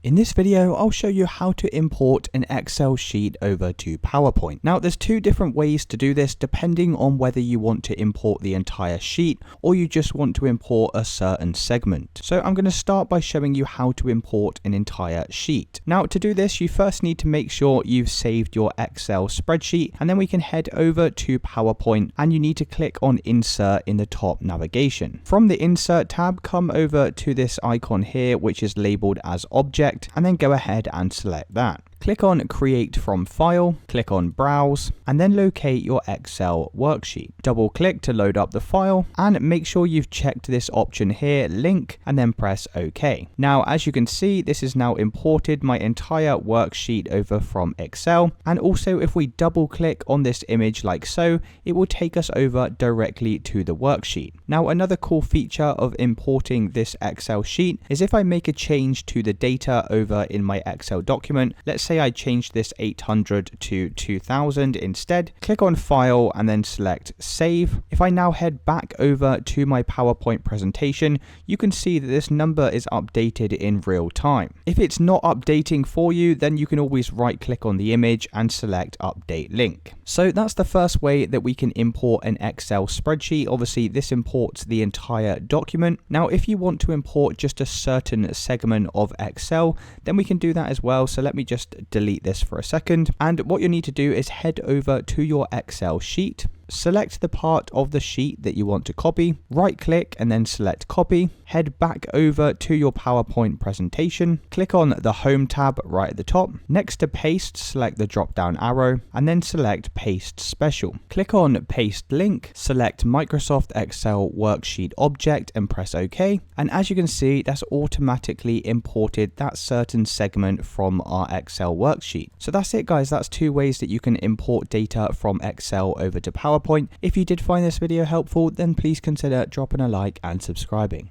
In this video, I'll show you how to import an Excel sheet over to PowerPoint. Now, there's two different ways to do this depending on whether you want to import the entire sheet or you just want to import a certain segment. So I'm going to start by showing you how to import an entire sheet. Now, to do this, you first need to make sure you've saved your Excel spreadsheet, and then we can head over to PowerPoint and you need to click on Insert in the top navigation. From the Insert tab, come over to this icon here, which is labeled as Object, and then go ahead and select that. Click on Create from File, click on Browse, and then locate your Excel worksheet. Double click to load up the file, and make sure you've checked this option here, Link, and then press OK. Now, as you can see, this is now imported my entire worksheet over from Excel, and also if we double click on this image like so, it will take us over directly to the worksheet. Now, another cool feature of importing this Excel sheet is if I make a change to the data over in my Excel document, let's say I change this 800 to 2000 instead, click on File and then select Save. If I now head back over to my PowerPoint presentation, you can see that this number is updated in real time. If it's not updating for you, then you can always right click on the image and select Update Link. So that's the first way that we can import an Excel spreadsheet. Obviously, this imports the entire document. Now, if you want to import just a certain segment of Excel, then we can do that as well. So let me just delete this for a second. And what you need to do is head over to your Excel sheet. Select the part of the sheet that you want to copy, right click and then select copy, head back over to your PowerPoint presentation, click on the Home tab right at the top. Next to paste, select the drop down arrow and then select Paste Special. Click on Paste Link, select Microsoft Excel Worksheet Object and press OK. And as you can see, that's automatically imported that certain segment from our Excel worksheet. So that's it, guys. That's two ways that you can import data from Excel over to PowerPoint. If you did find this video helpful, then please consider dropping a like and subscribing.